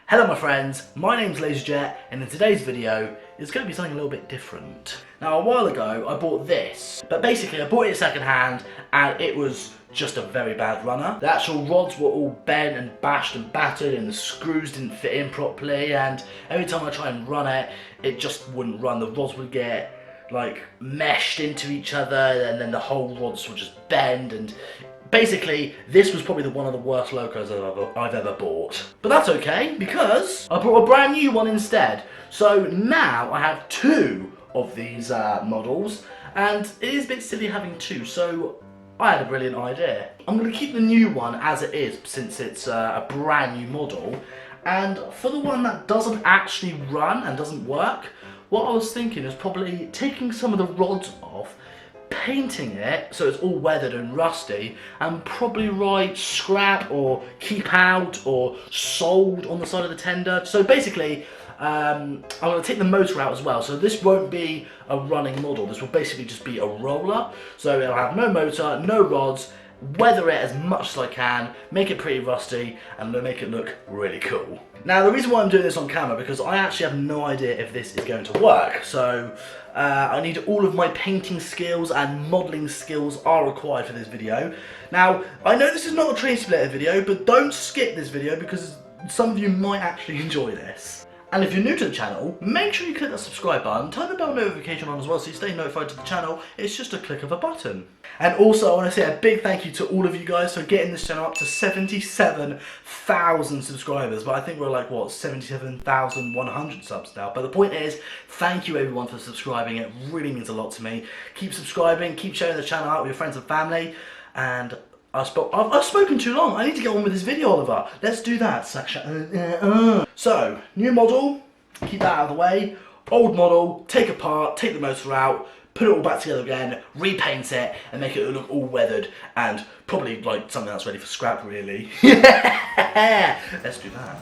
Hello my friends, my name's LaZeR and in today's video it's going to be something a little bit different. Now a while ago I bought this, but basically I bought it second hand and it was just a very bad runner. The actual rods were all bent and bashed and battered and the screws didn't fit in properly, and every time I try and run it, it just wouldn't run. The rods would get like meshed into each other and then the whole rods would just bend, and basically, this was probably one of the worst Locos I've ever bought. But that's okay, because I bought a brand new one instead. So now I have two of these models, and it is a bit silly having two, so I had a brilliant idea. I'm going to keep the new one as it is, since it's a brand new model, and for the one that doesn't actually run and doesn't work, what I was thinking is probably taking some of the rods off, painting it so it's all weathered and rusty, and probably write scrap or keep out or sold on the side of the tender. So basically I'm going to take the motor out as well, so this won't be a running model, this will basically just be a roller. So it'll have no motor, no rods, weather it as much as I can, make it pretty rusty, and make it look really cool. Now the reason why I'm doing this on camera, because I actually have no idea if this is going to work, so I need all of my painting skills and modelling skills are required for this video. Now I know this is not a train splitter video, but don't skip this video because some of you might actually enjoy this. And if you're new to the channel, make sure you click that subscribe button, turn the bell notification on as well so you stay notified to the channel. It's just a click of a button. And also I want to say a big thank you to all of you guys for getting this channel up to 77,000 subscribers. But I think we're like, what, 77,100 subs now. But the point is, thank you everyone for subscribing. It really means a lot to me. Keep subscribing, keep sharing the channel out with your friends and family. And I've spoken too long. I need to get on with this video, Oliver. Let's do that. So, new model, keep that out of the way. Old model, take apart, take the motor out, put it all back together again, repaint it, and make it look all weathered and probably like something that's ready for scrap, really. Let's do that.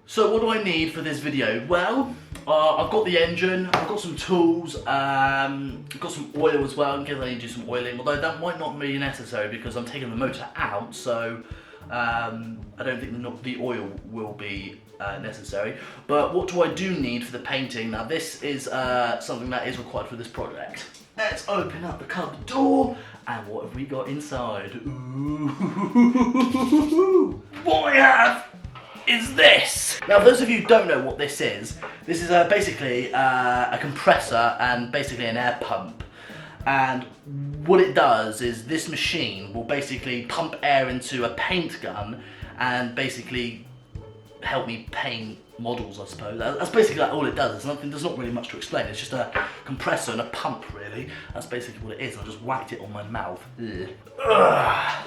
So what do I need for this video? Well, I've got the engine, I've got some tools, I've got some oil as well in case I need to do some oiling, although that might not be necessary because I'm taking the motor out, so I don't think the oil will be necessary. But what do I do need for the painting? Now this is something that is required for this project. Let's open up the cupboard door, and what have we got inside? Ooh. What I have is this. Now, for those of you who don't know what this is basically a compressor and basically an air pump. And what it does is this machine will basically pump air into a paint gun and basically help me paint models, I suppose. That's basically all it does. There's not really much to explain. It's just a compressor and a pump, really. That's basically what it is. I just whacked it on my mouth. Ugh.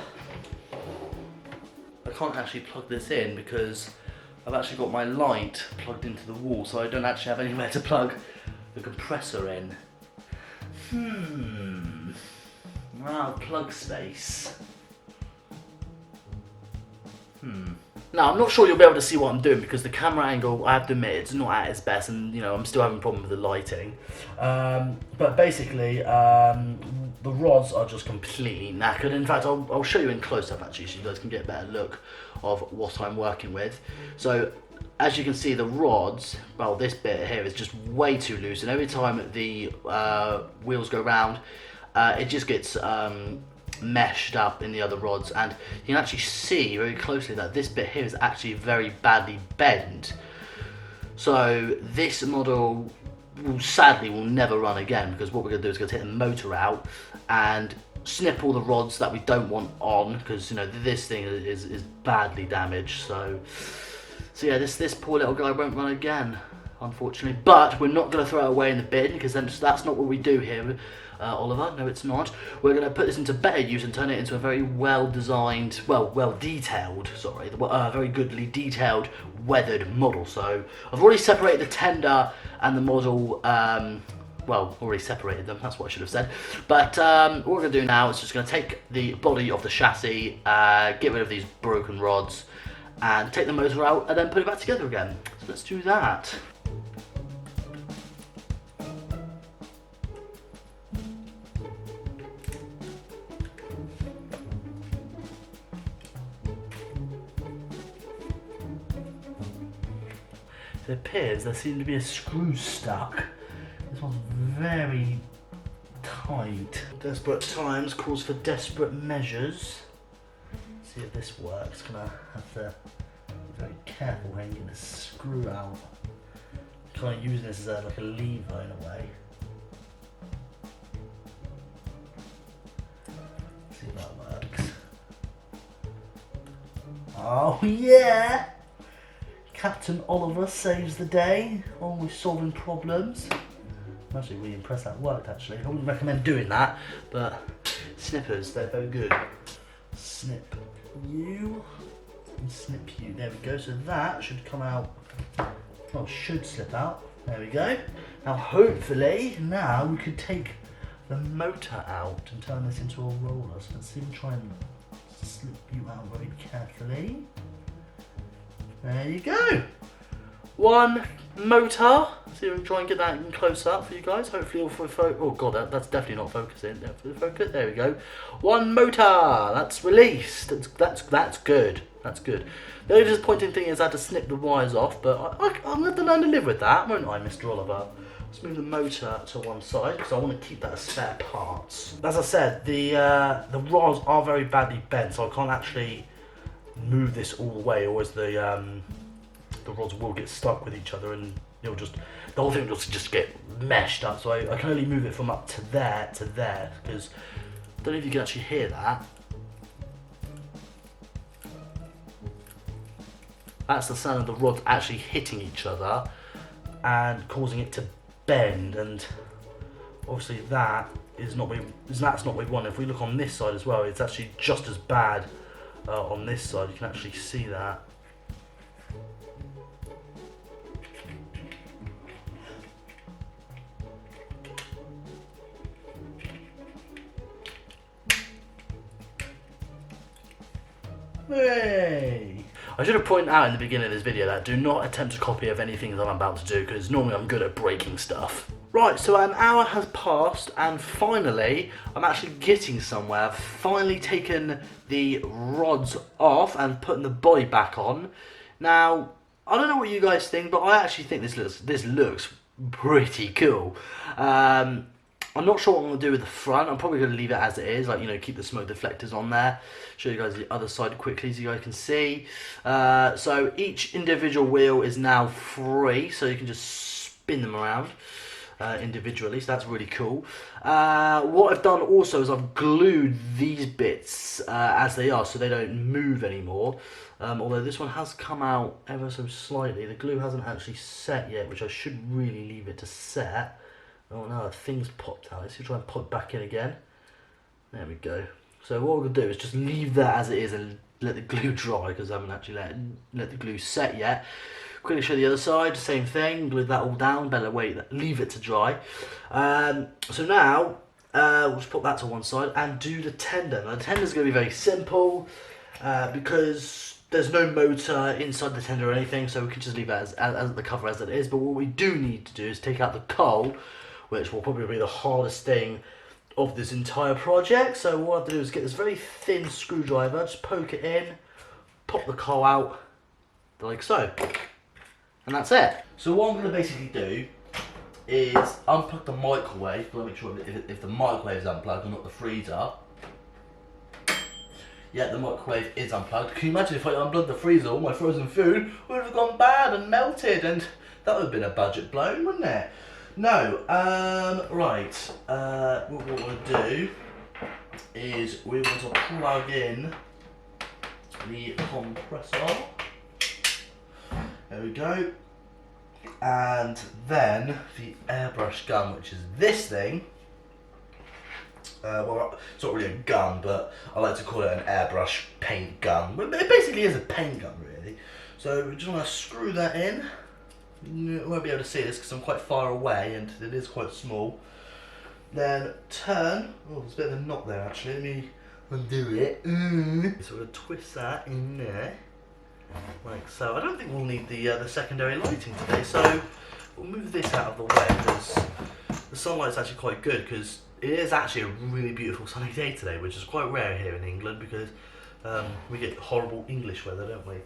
I can't actually plug this in because I've actually got my light plugged into the wall, so I don't actually have anywhere to plug the compressor in. Wow, plug space. Now, I'm not sure you'll be able to see what I'm doing because the camera angle, I have to admit, it's not at its best, and you know, I'm still having a problem with the lighting. But basically, the rods are just completely knackered. In fact, I'll show you in close-up actually, so you guys can get a better look of what I'm working with. So, as you can see, the rods, well, this bit here is just way too loose, and every time the wheels go round, it just gets meshed up in the other rods, and you can actually see very closely that this bit here is actually very badly bent. So this model sadly will never run again, because what we're going to do is going to take the motor out and snip all the rods that we don't want on, because you know this thing is badly damaged. So yeah, this poor little guy won't run again, unfortunately. But we're not going to throw it away in the bin, because that's not what we do here, Oliver. No, it's not. We're going to put this into better use and turn it into a very well-designed, well-detailed, sorry, very goodly detailed, weathered model. So I've already separated the tender and the model. Well, already separated them, that's what I should have said. But what we're going to do now is just going to take the body of the chassis, get rid of these broken rods, and take the motor out and then put it back together again. So let's do that. it appears there seems to be a screw stuck. This one's very tight. Desperate times calls for desperate measures. Let's see if this works. Gonna have to be very careful when getting the screw out. Kind of using this as like a lever in a way. See if that works. Oh yeah! Captain Oliver saves the day, always solving problems. I'm actually really impressed that worked actually. I wouldn't recommend doing that, but snippers, they're very good. Snip you, and snip you. There we go, so that should come out, well, should slip out. There we go. Now hopefully, now we could take the motor out and turn this into a roller. So let's see if we try and slip you out very carefully. There you go. One motor. See if we can try and get that in close up for you guys. Hopefully, oh god, that's definitely not focusing. Focus. There we go. One motor. That's released. That's good. That's good. The only disappointing thing is I had to snip the wires off, but I'm going to learn to live with that, won't I, Mr. Oliver? Let's move the motor to one side because I want to keep that as spare parts. As I said, the rods are very badly bent, so I can't actually move this all the way, or the rods will get stuck with each other and it'll just, the whole thing will just get meshed up. So I can only move it from up to there because I don't know if you can actually hear that. That's the sound of the rods actually hitting each other and causing it to bend, and obviously that's not what we want. If we look on this side as well, it's actually just as bad on this side. You can actually see that. Hey! I should have pointed out in the beginning of this video that do not attempt a copy of anything that I'm about to do, because normally I'm good at breaking stuff. Right, so an hour has passed and finally I'm actually getting somewhere. I've finally taken the rods off and putting the body back on. Now, I don't know what you guys think, but I actually think this looks pretty cool. I'm not sure what I'm going to do with the front. I'm probably going to leave it as it is, like, you know, keep the smoke deflectors on there. Show you guys the other side quickly so you guys can see. So each individual wheel is now free, so you can just spin them around individually, so that's really cool. What I've done also is I've glued these bits as they are so they don't move anymore. Although this one has come out ever so slightly. The glue hasn't actually set yet, which I should really leave it to set. Oh no, things popped out. Let's try and pop it back in again. There we go. So what we're going to do is just leave that as it is and let the glue dry, because I haven't actually let the glue set yet. Quickly show the other side, same thing, glue that all down, better wait, leave it to dry. So now, we'll just put that to one side and do the tender. Now the tender is going to be very simple, because there's no motor inside the tender or anything, so we can just leave it as the cover as it is. But what we do need to do is take out the cowl, which will probably be the hardest thing of this entire project. So what I have to do is get this very thin screwdriver, just poke it in, pop the cowl out, like so. And that's it. So what I'm going to basically do is unplug the microwave, to make sure if the microwave is unplugged and not the freezer. Yeah, the microwave is unplugged. Can you imagine if I unplugged the freezer, all my frozen food would have gone bad and melted, and that would have been a budget blown, wouldn't it? No, right, what we want to do is we want to plug in the compressor. There we go. And then the airbrush gun, which is this thing. Well, it's not really a gun, but I like to call it an airbrush paint gun. But it basically is a paint gun, really. So we just want to screw that in. You won't be able to see this because I'm quite far away and it is quite small. Then turn. Oh, there's a bit of a knot there actually. Let me undo it. So we're going to twist that in there. Like so. I don't think we'll need the secondary lighting today, so we'll move this out of the way because the sunlight's actually quite good, because it is actually a really beautiful sunny day today, which is quite rare here in England because We get horrible English weather, don't we?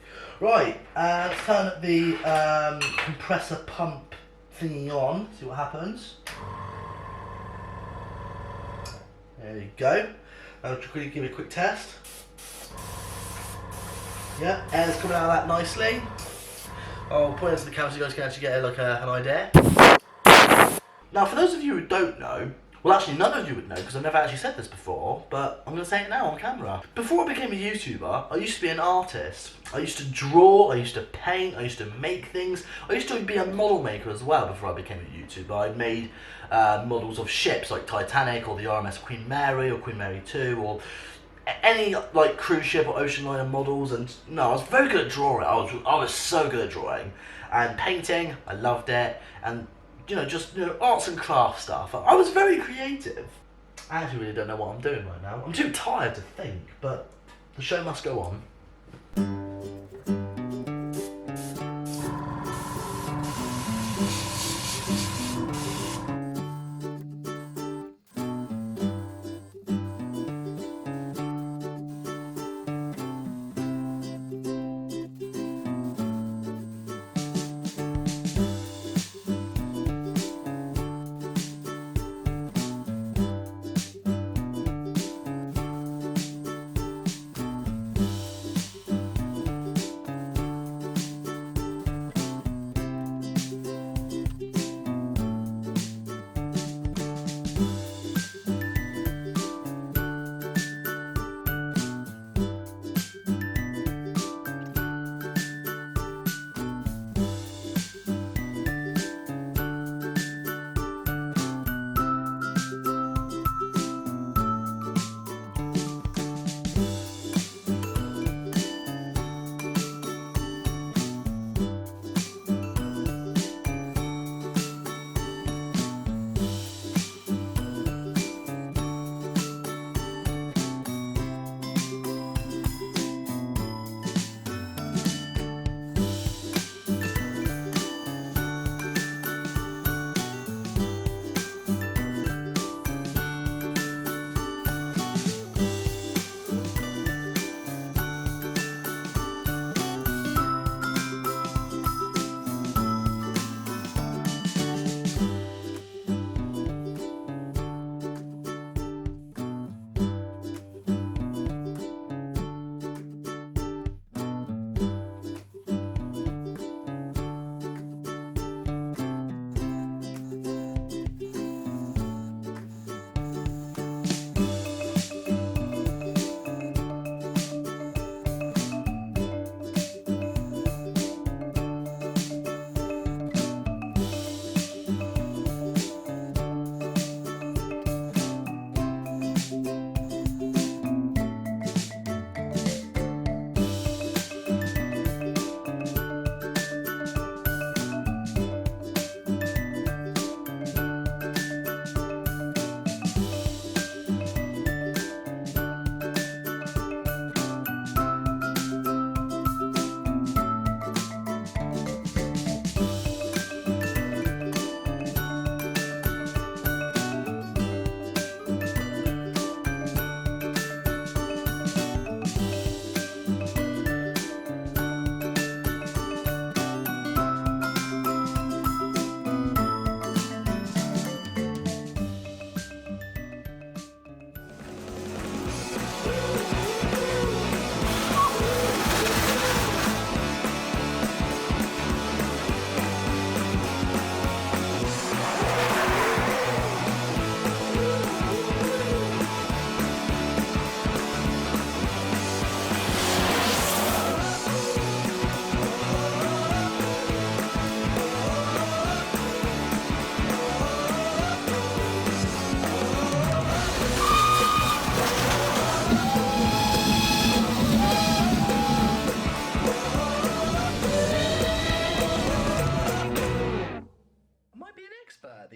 Right, let's turn the compressor pump thingy on, see what happens. There you go. I'll quickly give it a quick test. Yeah, air's coming out of that nicely. I'll point it to the camera so you guys can actually get an idea. Now, for those of you who don't know, well, actually, none of you would know because I've never actually said this before, but I'm going to say it now on camera. Before I became a YouTuber, I used to be an artist. I used to draw, I used to paint, I used to make things. I used to be a model maker as well before I became a YouTuber. I made models of ships like Titanic or the RMS Queen Mary or Queen Mary 2 or any like cruise ship or ocean liner models. And no, I was very good at drawing. I was so good at drawing and painting. I loved it. And just arts and crafts stuff. I was very creative. I actually really don't know what I'm doing right now. I'm too tired to think, but the show must go on.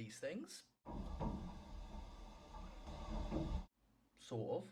these things. Sort of.